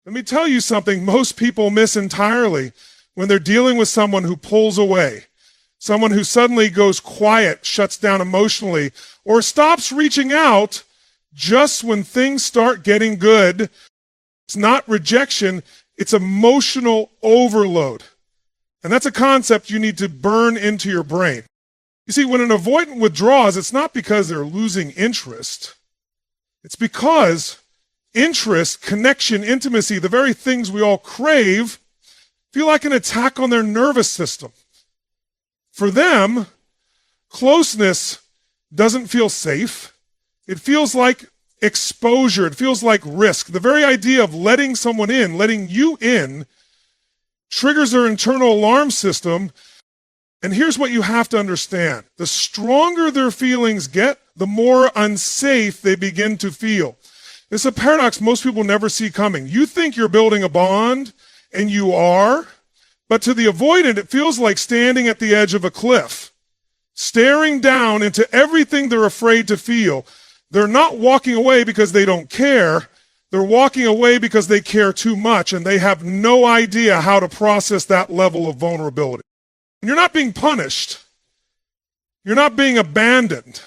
Let me tell you something most people miss entirely when they're dealing with someone who pulls away, someone who suddenly goes quiet, shuts down emotionally, or stops reaching out just when things start getting good. It's not rejection, it's emotional overload. And that's a concept you need to burn into your brain. You see, when an avoidant withdraws, it's not because they're losing interest. It's because interest, connection, intimacy, the very things we all crave, feel like an attack on their nervous system. For them, closeness doesn't feel safe. It feels like exposure. It feels like risk. The very idea of letting someone in, letting you in, triggers their internal alarm system. And here's what you have to understand. The stronger their feelings get, the more unsafe they begin to feel. It's a paradox most people never see coming. You think you're building a bond, and you are, but to the avoidant, it feels like standing at the edge of a cliff, staring down into everything they're afraid to feel. They're not walking away because they don't care. They're walking away because they care too much, and they have no idea how to process that level of vulnerability. And you're not being punished. You're not being abandoned.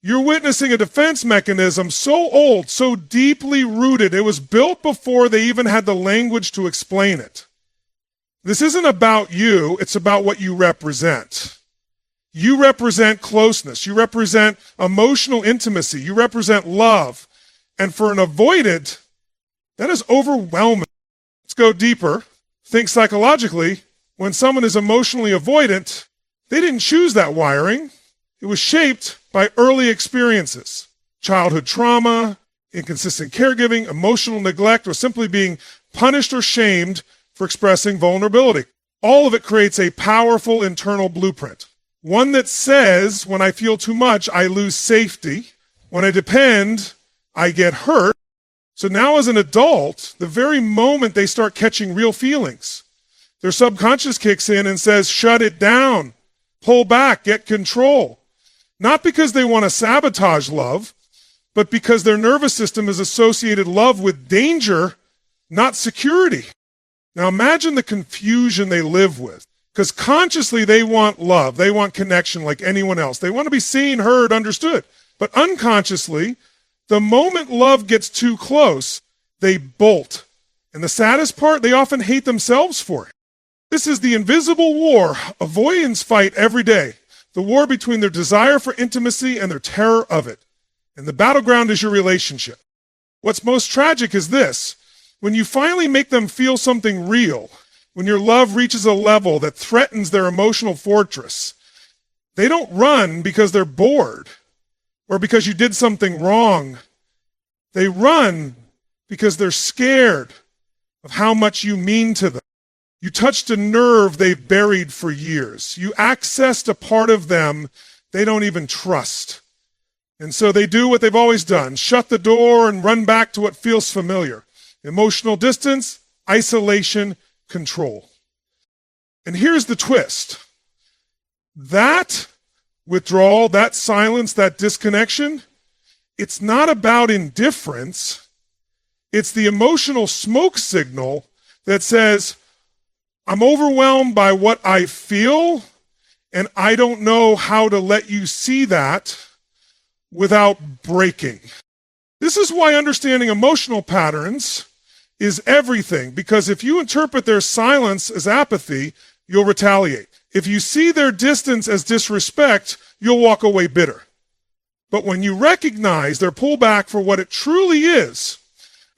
You're witnessing a defense mechanism so old, so deeply rooted, it was built before they even had the language to explain it. This isn't about you, it's about what you represent. You represent closeness. You represent emotional intimacy. You represent love. And for an avoidant, that is overwhelming. Let's go deeper. Think psychologically. When someone is emotionally avoidant, they didn't choose that wiring. It was shaped by early experiences, childhood trauma, inconsistent caregiving, emotional neglect, or simply being punished or shamed for expressing vulnerability. All of it creates a powerful internal blueprint. One that says, when I feel too much, I lose safety. When I depend, I get hurt. So now as an adult, the very moment they start catching real feelings, their subconscious kicks in and says, shut it down, pull back, get control. Not because they want to sabotage love, but because their nervous system has associated love with danger, not security. Now imagine the confusion they live with, because consciously they want love, they want connection like anyone else. They want to be seen, heard, understood. But unconsciously, the moment love gets too close, they bolt. And the saddest part, they often hate themselves for it. This is the invisible war avoidants fight every day. The war between their desire for intimacy and their terror of it. And the battleground is your relationship. What's most tragic is this. When you finally make them feel something real, when your love reaches a level that threatens their emotional fortress, they don't run because they're bored or because you did something wrong. They run because they're scared of how much you mean to them. You touched a nerve they've buried for years. You accessed a part of them they don't even trust. And so they do what they've always done, shut the door and run back to what feels familiar. Emotional distance, isolation, control. And here's the twist. That withdrawal, that silence, that disconnection, it's not about indifference. It's the emotional smoke signal that says, I'm overwhelmed by what I feel, and I don't know how to let you see that without breaking. This is why understanding emotional patterns is everything, because if you interpret their silence as apathy, you'll retaliate. If you see their distance as disrespect, you'll walk away bitter. But when you recognize their pullback for what it truly is,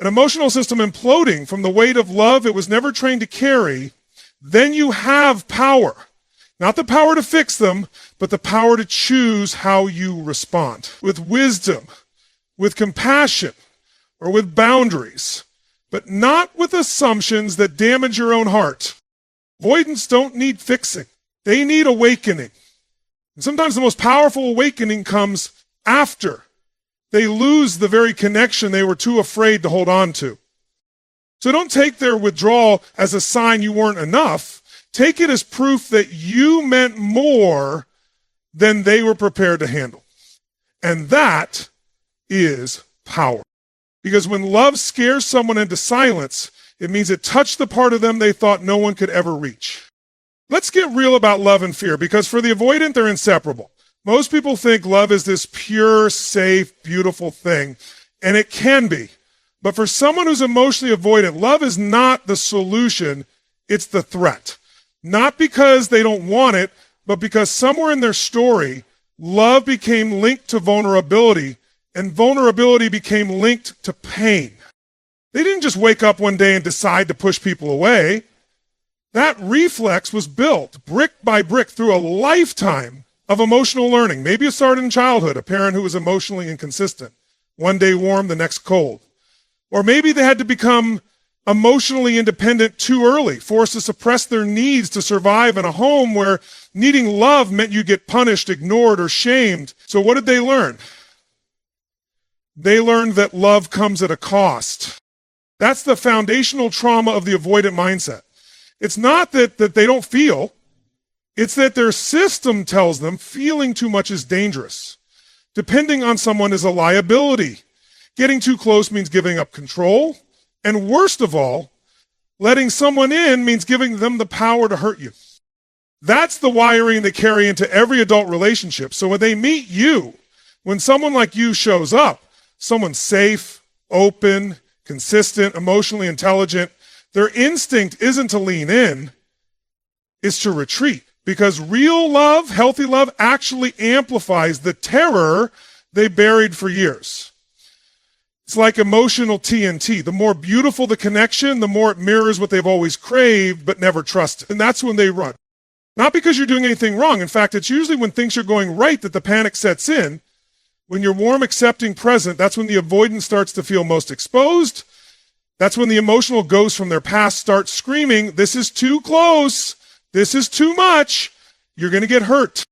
an emotional system imploding from the weight of love it was never trained to carry, then you have power. Not the power to fix them, but the power to choose how you respond. With wisdom, with compassion, or with boundaries, but not with assumptions that damage your own heart. Avoidants don't need fixing. They need awakening. And sometimes the most powerful awakening comes after they lose the very connection they were too afraid to hold on to. So don't take their withdrawal as a sign you weren't enough. Take it as proof that you meant more than they were prepared to handle. And that is power. Because when love scares someone into silence, it means it touched the part of them they thought no one could ever reach. Let's get real about love and fear, because for the avoidant, they're inseparable. Most people think love is this pure, safe, beautiful thing, and it can be. But for someone who's emotionally avoidant, love is not the solution, it's the threat. Not because they don't want it, but because somewhere in their story, love became linked to vulnerability, and vulnerability became linked to pain. They didn't just wake up one day and decide to push people away. That reflex was built brick by brick through a lifetime of emotional learning. Maybe it started in childhood, a parent who was emotionally inconsistent. One day warm, the next cold. Or maybe they had to become emotionally independent too early, forced to suppress their needs to survive in a home where needing love meant you get punished, ignored, or shamed. So what did they learn? They learned that love comes at a cost. That's the foundational trauma of the avoidant mindset. It's not that they don't feel. It's that their system tells them feeling too much is dangerous. Depending on someone is a liability. Getting too close means giving up control. And worst of all, letting someone in means giving them the power to hurt you. That's the wiring they carry into every adult relationship. So when they meet you, when someone like you shows up, someone safe, open, consistent, emotionally intelligent, their instinct isn't to lean in, it's to retreat. Because real love, healthy love, actually amplifies the terror they buried for years. It's like emotional TNT. The more beautiful the connection, the more it mirrors what they've always craved but never trusted. And that's when they run. Not because you're doing anything wrong. In fact, it's usually when things are going right that the panic sets in. When you're warm, accepting, present, that's when the avoidance starts to feel most exposed. That's when the emotional ghosts from their past start screaming, this is too close. This is too much. You're going to get hurt.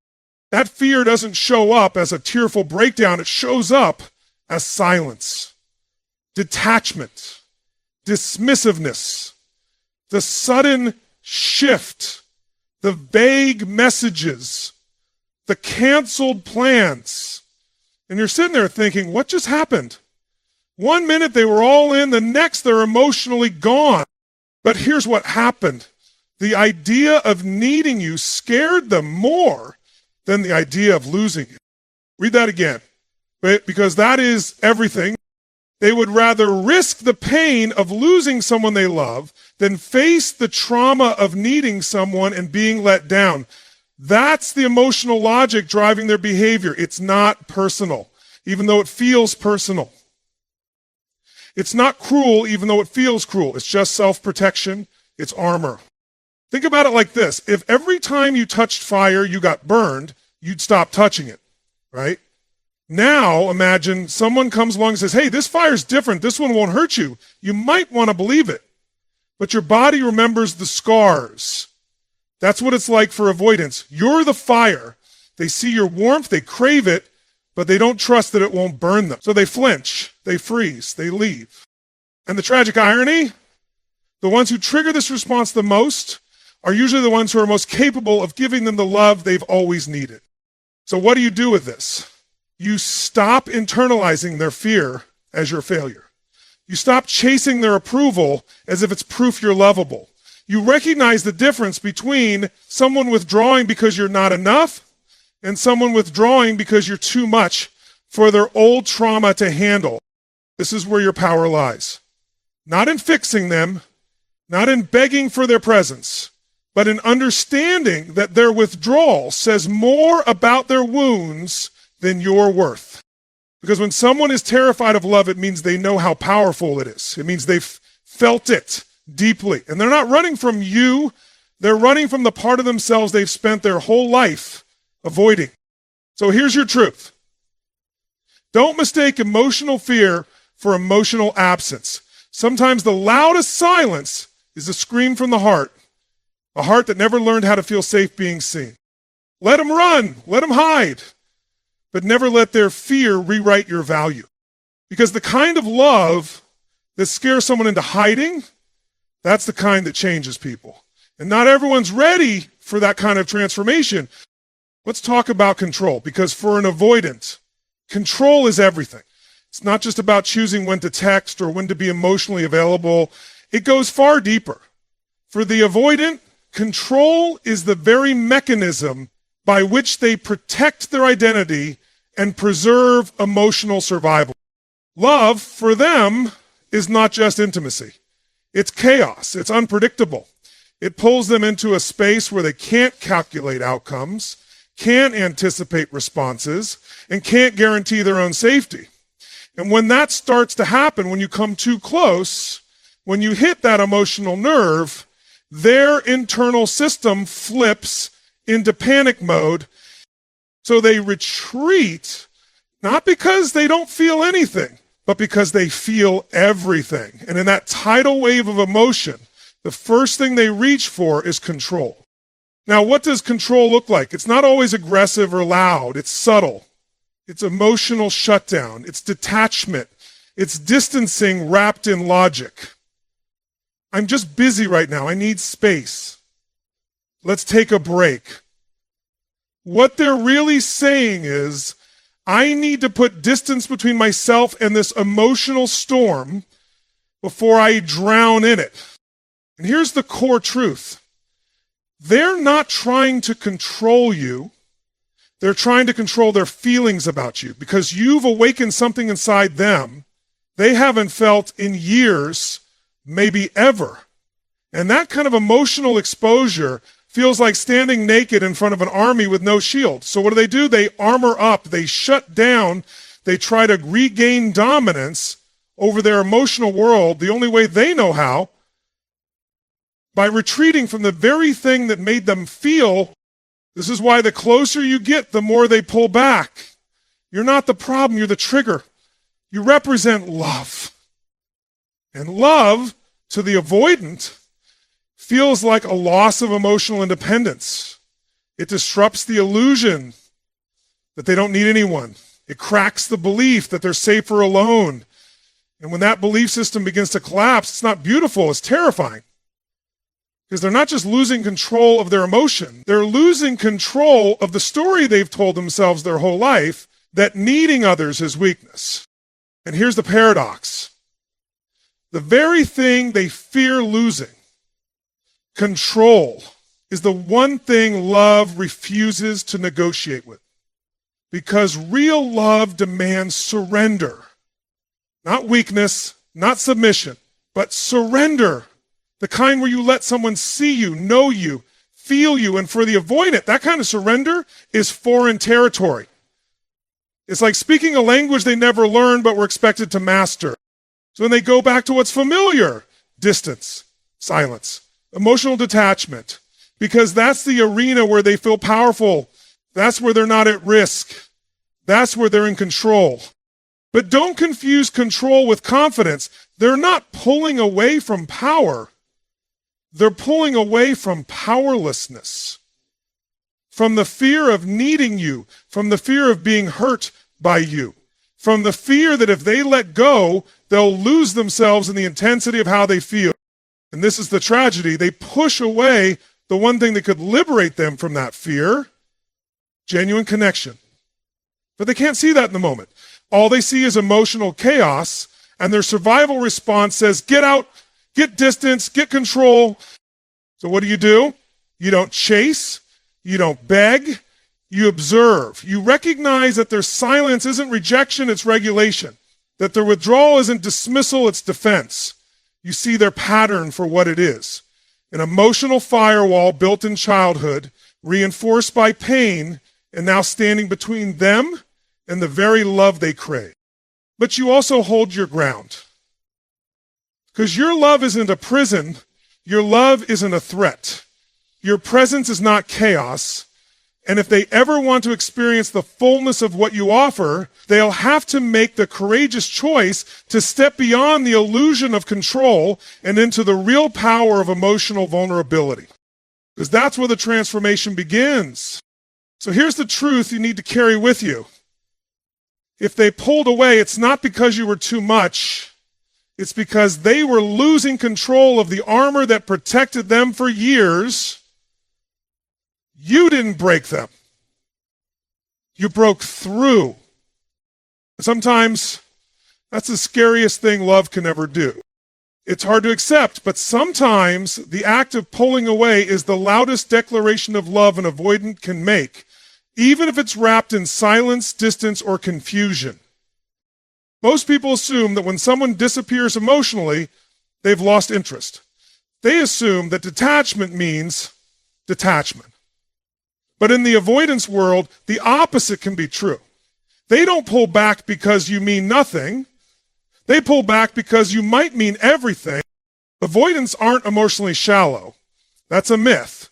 That fear doesn't show up as a tearful breakdown. It shows up as silence, detachment, dismissiveness, the sudden shift, the vague messages, the canceled plans. And you're sitting there thinking, what just happened? One minute they were all in, the next they're emotionally gone. But here's what happened. The idea of needing you scared them more than the idea of losing you. Read that again, because that is everything. They would rather risk the pain of losing someone they love than face the trauma of needing someone and being let down. That's the emotional logic driving their behavior. It's not personal, even though it feels personal. It's not cruel, even though it feels cruel. It's just self-protection. It's armor. Think about it like this. If every time you touched fire, you got burned, you'd stop touching it, right? Now, imagine someone comes along and says, hey, this fire's different. This one won't hurt you. You might want to believe it. But your body remembers the scars. That's what it's like for avoidance. You're the fire. They see your warmth, they crave it, but they don't trust that it won't burn them. So they flinch, they freeze, they leave. And the tragic irony, the ones who trigger this response the most are usually the ones who are most capable of giving them the love they've always needed. So what do you do with this? You stop internalizing their fear as your failure. You stop chasing their approval as if it's proof you're lovable. You recognize the difference between someone withdrawing because you're not enough and someone withdrawing because you're too much for their old trauma to handle. This is where your power lies. Not in fixing them, not in begging for their presence, but in understanding that their withdrawal says more about their wounds than your worth. Because when someone is terrified of love, it means they know how powerful it is. It means they've felt it deeply. And they're not running from you. They're running from the part of themselves they've spent their whole life avoiding. So here's your truth. Don't mistake emotional fear for emotional absence. Sometimes the loudest silence is a scream from the heart, a heart that never learned how to feel safe being seen. Let them run, let them hide, but never let their fear rewrite your value. Because the kind of love that scares someone into hiding, that's the kind that changes people. And not everyone's ready for that kind of transformation. Let's talk about control, because for an avoidant, control is everything. It's not just about choosing when to text or when to be emotionally available. It goes far deeper. For the avoidant, control is the very mechanism by which they protect their identity and preserve emotional survival. Love, for them, is not just intimacy. It's chaos. It's unpredictable. It pulls them into a space where they can't calculate outcomes, can't anticipate responses, and can't guarantee their own safety. And when that starts to happen, when you come too close, when you hit that emotional nerve, their internal system flips into panic mode. So they retreat, not because they don't feel anything, but because they feel everything. And in that tidal wave of emotion, the first thing they reach for is control. Now, what does control look like? It's not always aggressive or loud. It's subtle. It's emotional shutdown. It's detachment. It's distancing wrapped in logic. I'm just busy right now. I need space. Let's take a break. What they're really saying is, I need to put distance between myself and this emotional storm before I drown in it. And here's the core truth. They're not trying to control you. They're trying to control their feelings about you because you've awakened something inside them they haven't felt in years, maybe ever. And that kind of emotional exposure feels like standing naked in front of an army with no shield. So what do? They armor up, they shut down, they try to regain dominance over their emotional world the only way they know how, by retreating from the very thing that made them feel. This is why the closer you get, the more they pull back. You're not the problem, you're the trigger. You represent love. And love, to the avoidant, feels like a loss of emotional independence. It disrupts the illusion that they don't need anyone. It cracks the belief that they're safer alone. And when that belief system begins to collapse, it's not beautiful, it's terrifying. Because they're not just losing control of their emotion, they're losing control of the story they've told themselves their whole life, that needing others is weakness. And here's the paradox. The very thing they fear losing, control, is the one thing love refuses to negotiate with. Because real love demands surrender. Not weakness, not submission, but surrender. The kind where you let someone see you, know you, feel you. And for the avoidant, that kind of surrender is foreign territory. It's like speaking a language they never learned but were expected to master. So when they go back to what's familiar, distance, silence, emotional detachment, because that's the arena where they feel powerful. That's where they're not at risk. That's where they're in control. But don't confuse control with confidence. They're not pulling away from power. They're pulling away from powerlessness, from the fear of needing you, from the fear of being hurt by you, from the fear that if they let go, they'll lose themselves in the intensity of how they feel. And this is the tragedy. They push away the one thing that could liberate them from that fear, genuine connection. But they can't see that in the moment. All they see is emotional chaos, and their survival response says, get out, get distance, get control. So what do? You don't chase, you don't beg, you observe. You recognize that their silence isn't rejection, it's regulation. That their withdrawal isn't dismissal, it's defense. You see their pattern for what it is. An emotional firewall built in childhood, reinforced by pain, and now standing between them and the very love they crave. But you also hold your ground. Because your love isn't a prison, your love isn't a threat. Your presence is not chaos. And if they ever want to experience the fullness of what you offer, they'll have to make the courageous choice to step beyond the illusion of control and into the real power of emotional vulnerability. Because that's where the transformation begins. So here's the truth you need to carry with you. If they pulled away, it's not because you were too much. It's because they were losing control of the armor that protected them for years. You didn't break them. You broke through. Sometimes That's the scariest thing love can ever do. It's hard to accept, but sometimes the act of pulling away is the loudest declaration of love an avoidant can make, even if it's wrapped in silence, distance, or confusion. Most people assume that when someone disappears emotionally, they've lost interest. They assume that detachment means detachment. But in the avoidance world, the opposite can be true. They don't pull back because you mean nothing. They pull back because you might mean everything. Avoidants aren't emotionally shallow. That's a myth.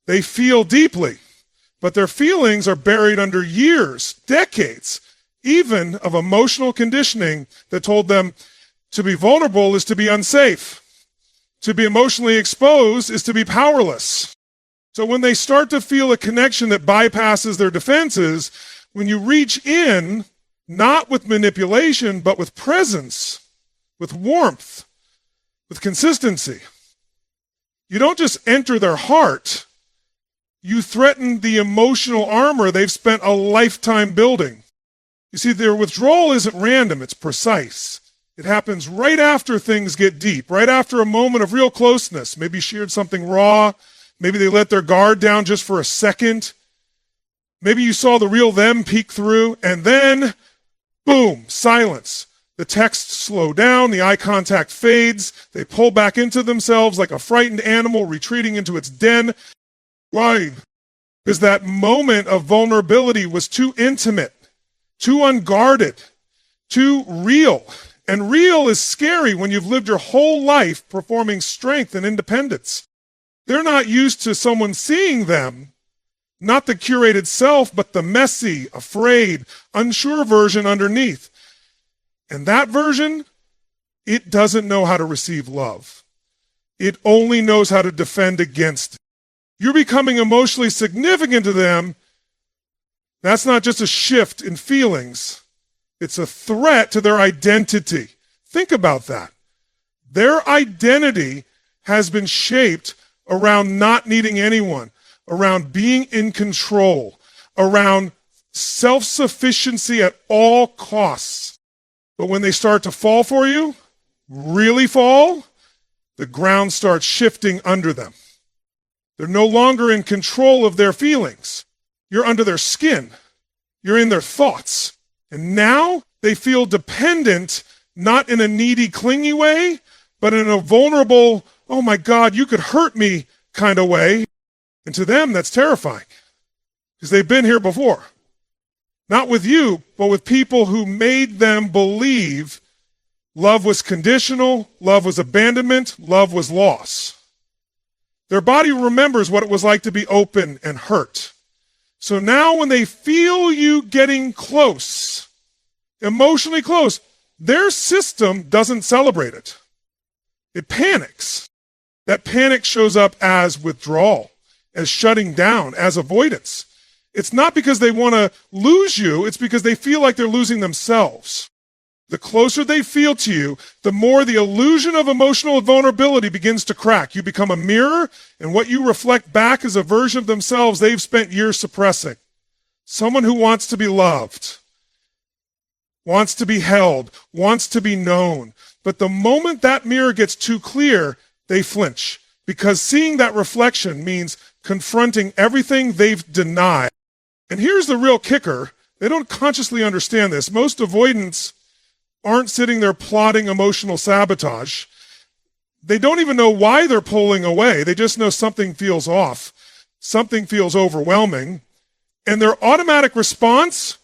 They feel deeply, but their feelings are buried under years, decades, even of emotional conditioning that told them to be vulnerable is to be unsafe. To be emotionally exposed is to be powerless. So when they start to feel a connection that bypasses their defenses, when you reach in, not with manipulation, but with presence, with warmth, with consistency, you don't just enter their heart, you threaten the emotional armor they've spent a lifetime building. You see, their withdrawal isn't random, it's precise. It happens right after things get deep, right after a moment of real closeness. Maybe you shared something raw, maybe they let their guard down just for a second. Maybe you saw the real them peek through, and then boom, silence. The texts slow down, the eye contact fades, they pull back into themselves like a frightened animal retreating into its den. Why? Because that moment of vulnerability was too intimate, too unguarded, too real. And real is scary when you've lived your whole life performing strength and independence. They're not used to someone seeing them, not the curated self, but the messy, afraid, unsure version underneath. And that version, it doesn't know how to receive love. It only knows how to defend against it. You're becoming emotionally significant to them. That's not just a shift in feelings. It's a threat to their identity. Think about that. Their identity has been shaped around not needing anyone, around being in control, around self-sufficiency at all costs. But when they start to fall for you, really fall, the ground starts shifting under them. They're no longer in control of their feelings. You're under their skin. You're in their thoughts. And now they feel dependent, not in a needy, clingy way, but in a vulnerable, oh my God, you could hurt me kind of way. And to them, that's terrifying because they've been here before. Not with you, but with people who made them believe love was conditional, love was abandonment, love was loss. Their body remembers what it was like to be open and hurt. So now when they feel you getting close, emotionally close, their system doesn't celebrate it. It panics. That panic shows up as withdrawal, as shutting down, as avoidance. It's not because they want to lose you, it's because they feel like they're losing themselves. The closer they feel to you, the more the illusion of emotional vulnerability begins to crack. You become a mirror, and what you reflect back is a version of themselves they've spent years suppressing. Someone who wants to be loved, wants to be held, wants to be known. But the moment that mirror gets too clear, they flinch. Because seeing that reflection means confronting everything they've denied. And here's the real kicker. They don't consciously understand this. Most avoidants aren't sitting there plotting emotional sabotage. They don't even know why they're pulling away. They just know something feels off. Something feels overwhelming. And their automatic response,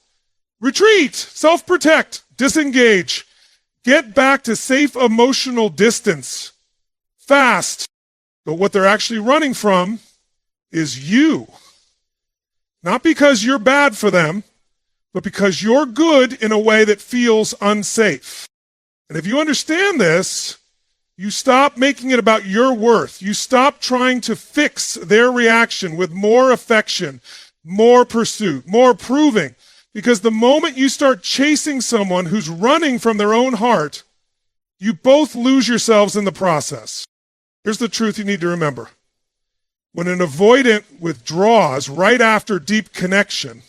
retreat, self-protect, disengage, get back to safe emotional distance, fast. But what they're actually running from is you. Not because you're bad for them, but because you're good in a way that feels unsafe. And if you understand this, you stop making it about your worth. You stop trying to fix their reaction with more affection, more pursuit, more proving. Because the moment you start chasing someone who's running from their own heart, you both lose yourselves in the process. Here's the truth you need to remember. When an avoidant withdraws right after deep connection,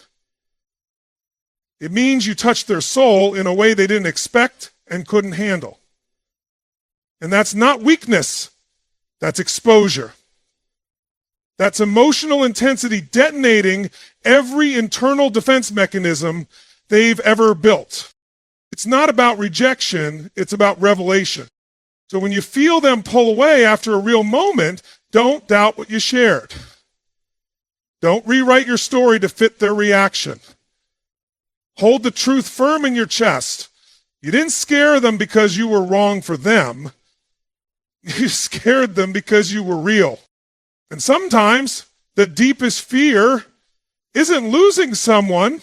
it means you touched their soul in a way they didn't expect and couldn't handle. And that's not weakness, that's exposure. That's emotional intensity detonating every internal defense mechanism they've ever built. It's not about rejection, it's about revelation. So when you feel them pull away after a real moment, don't doubt what you shared. Don't rewrite your story to fit their reaction. Hold the truth firm in your chest. You didn't scare them because you were wrong for them. You scared them because you were real. And sometimes the deepest fear isn't losing someone,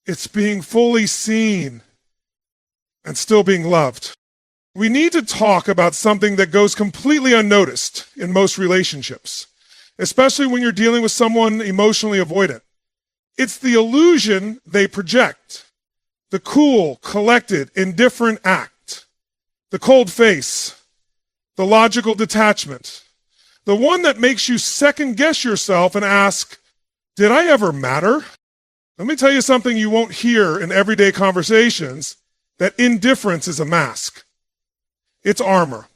it's being fully seen and still being loved. We need to talk about something that goes completely unnoticed in most relationships, especially when you're dealing with someone emotionally avoidant. It's the illusion they project, the cool, collected, indifferent act, the cold face, the logical detachment, the one that makes you second guess yourself and ask, did I ever matter? Let me tell you something you won't hear in everyday conversations, that indifference is a mask. It's armor.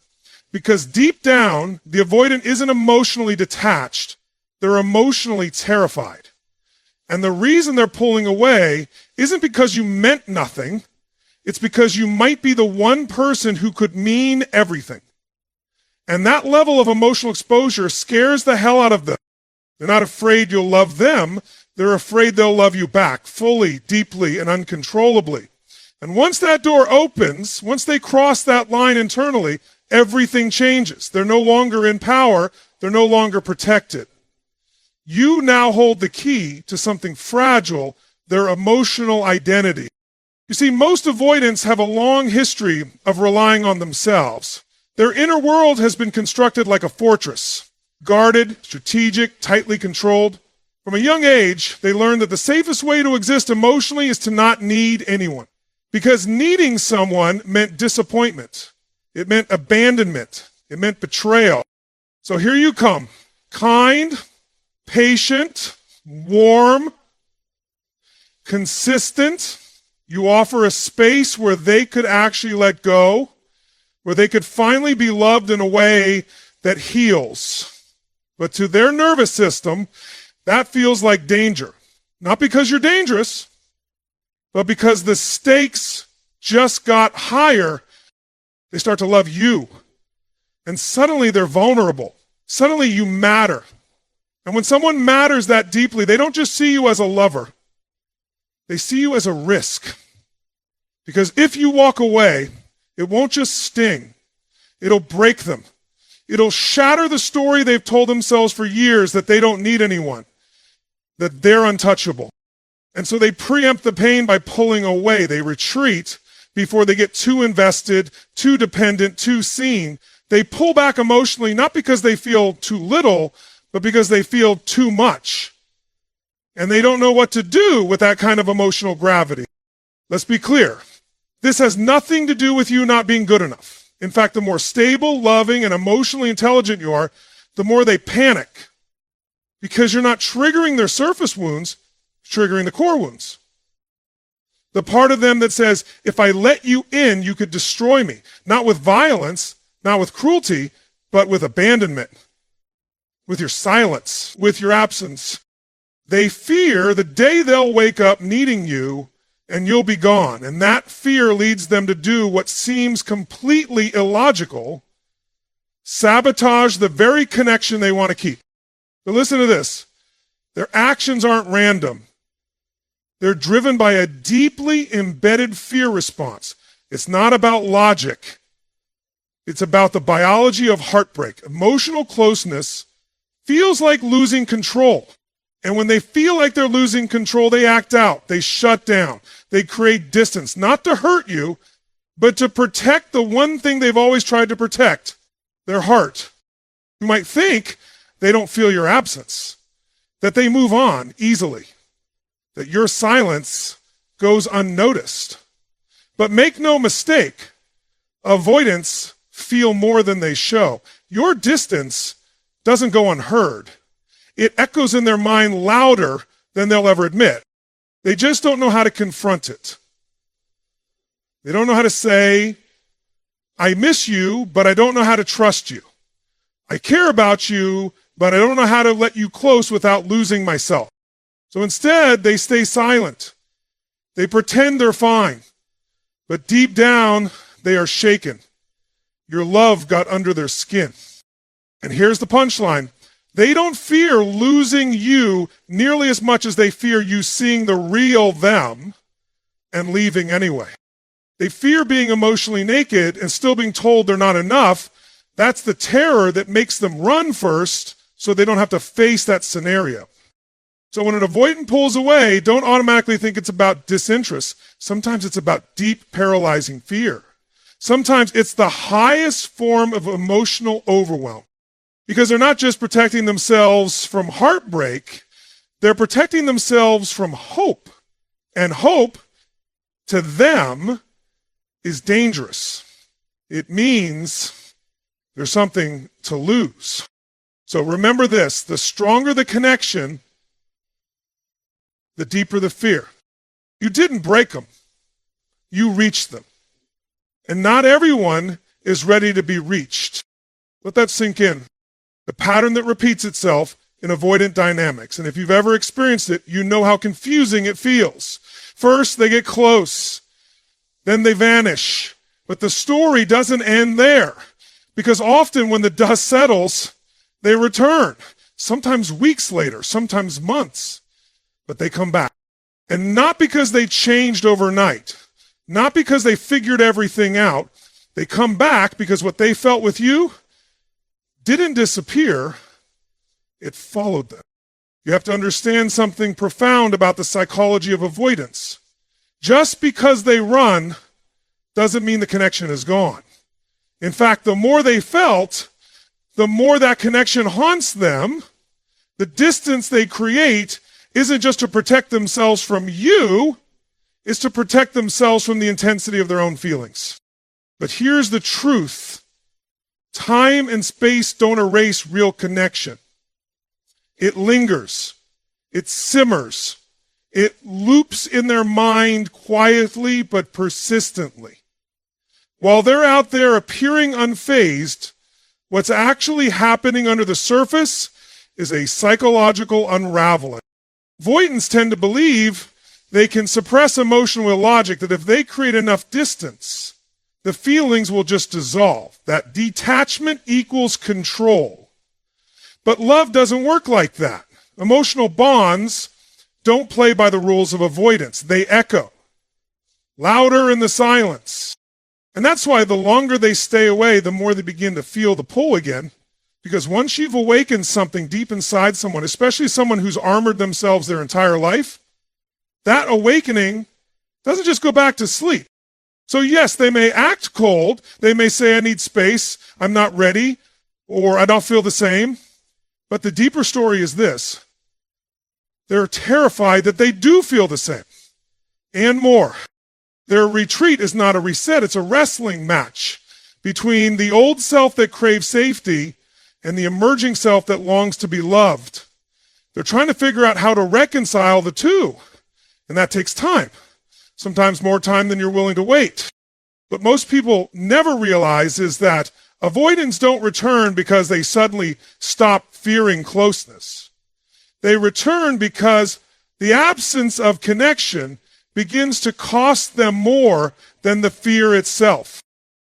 Because deep down, the avoidant isn't emotionally detached. They're emotionally terrified. And the reason they're pulling away isn't because you meant nothing. It's because you might be the one person who could mean everything. And that level of emotional exposure scares the hell out of them. They're not afraid you'll love them. They're afraid they'll love you back fully, deeply, and uncontrollably. And once that door opens, once they cross that line internally, everything changes. They're no longer in power. They're no longer protected. You now hold the key to something fragile, their emotional identity. You see, most avoidants have a long history of relying on themselves. Their inner world has been constructed like a fortress, guarded, strategic, tightly controlled. From a young age, they learned that the safest way to exist emotionally is to not need anyone. Because needing someone meant disappointment. It meant abandonment. It meant betrayal. So here you come, kind, patient, warm, consistent. You offer a space where they could actually let go, where they could finally be loved in a way that heals. But to their nervous system, that feels like danger. Not because you're dangerous, but because the stakes just got higher. They start to love you. And suddenly they're vulnerable. Suddenly you matter. And when someone matters that deeply, they don't just see you as a lover. They see you as a risk. Because if you walk away, it won't just sting. It'll break them. It'll shatter the story they've told themselves for years that they don't need anyone, that they're untouchable. And so they preempt the pain by pulling away. They retreat before they get too invested, too dependent, too seen. They pull back emotionally, not because they feel too little, but because they feel too much. And they don't know what to do with that kind of emotional gravity. Let's be clear. This has nothing to do with you not being good enough. In fact, the more stable, loving, and emotionally intelligent you are, the more they panic. Because you're not triggering their surface wounds, triggering the core wounds. The part of them that says, if I let you in, you could destroy me. Not with violence, not with cruelty, but with abandonment, with your silence, with your absence. They fear the day they'll wake up needing you and you'll be gone. And that fear leads them to do what seems completely illogical, sabotage the very connection they want to keep. But listen to this. Their actions aren't random. They're driven by a deeply embedded fear response. It's not about logic. It's about the biology of heartbreak. Emotional closeness feels like losing control. And when they feel like they're losing control, they act out. They shut down. They create distance, not to hurt you, but to protect the one thing they've always tried to protect, their heart. You might think they don't feel your absence, that they move on easily, that your silence goes unnoticed. But make no mistake, avoidants feel more than they show. Your distance doesn't go unheard. It echoes in their mind louder than they'll ever admit. They just don't know how to confront it. They don't know how to say, I miss you, but I don't know how to trust you. I care about you, but I don't know how to let you close without losing myself. So instead, they stay silent. They pretend they're fine, but deep down, they are shaken. Your love got under their skin. And here's the punchline. They don't fear losing you nearly as much as they fear you seeing the real them and leaving anyway. They fear being emotionally naked and still being told they're not enough. That's the terror that makes them run first so they don't have to face that scenario. So when an avoidant pulls away, don't automatically think it's about disinterest. Sometimes it's about deep, paralyzing fear. Sometimes it's the highest form of emotional overwhelm. Because they're not just protecting themselves from heartbreak, they're protecting themselves from hope. And hope, to them, is dangerous. It means there's something to lose. So remember this, the stronger the connection, the deeper the fear. You didn't break them. You reached them. And not everyone is ready to be reached. Let that sink in. The pattern that repeats itself in avoidant dynamics. And if you've ever experienced it, you know how confusing it feels. First, they get close. Then they vanish. But the story doesn't end there. Because often when the dust settles, they return. Sometimes weeks later, sometimes months. But they come back. And not because they changed overnight. Not because they figured everything out. They come back because what they felt with you didn't disappear, it followed them. You have to understand something profound about the psychology of avoidance. Just because they run doesn't mean the connection is gone. In fact, the more they felt, the more that connection haunts them. The distance they create isn't just to protect themselves from you, it's to protect themselves from the intensity of their own feelings. But here's the truth. Time and space don't erase real connection. It lingers. It simmers. It loops in their mind quietly but persistently. While they're out there appearing unfazed, what's actually happening under the surface is a psychological unraveling. Avoidants tend to believe they can suppress emotion with logic, that if they create enough distance, the feelings will just dissolve. That detachment equals control. But love doesn't work like that. Emotional bonds don't play by the rules of avoidance. They echo, louder in the silence. And that's why the longer they stay away, the more they begin to feel the pull again. Because once you've awakened something deep inside someone, especially someone who's armored themselves their entire life, that awakening doesn't just go back to sleep. So yes, they may act cold. They may say, I need space. I'm not ready. Or I don't feel the same. But the deeper story is this. They're terrified that they do feel the same. And more. Their retreat is not a reset. It's a wrestling match between the old self that craves safety and the emerging self that longs to be loved. They're trying to figure out how to reconcile the two. And that takes time. Sometimes more time than you're willing to wait. What most people never realize is that avoidants don't return because they suddenly stop fearing closeness. They return because the absence of connection begins to cost them more than the fear itself.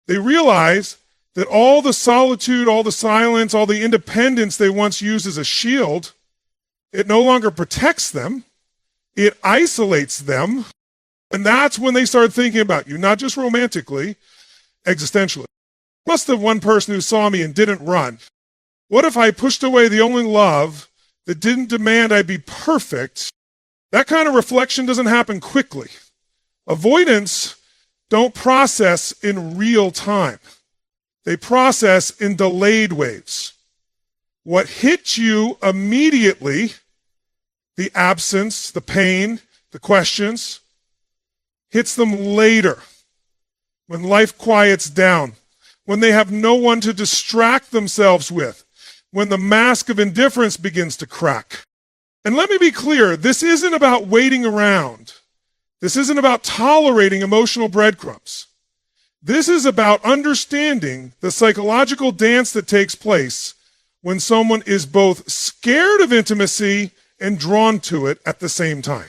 They realize that all the solitude, all the silence, all the independence they once used as a shield, it no longer protects them. It isolates them. And that's when they start thinking about you, not just romantically, existentially. Plus the one person who saw me and didn't run. What if I pushed away the only love that didn't demand I be perfect? That kind of reflection doesn't happen quickly. Avoidants don't process in real time. They process in delayed waves. What hits you immediately, the absence, the pain, the questions, hits them later, when life quiets down, when they have no one to distract themselves with, when the mask of indifference begins to crack. And let me be clear, this isn't about waiting around. This isn't about tolerating emotional breadcrumbs. This is about understanding the psychological dance that takes place when someone is both scared of intimacy and drawn to it at the same time.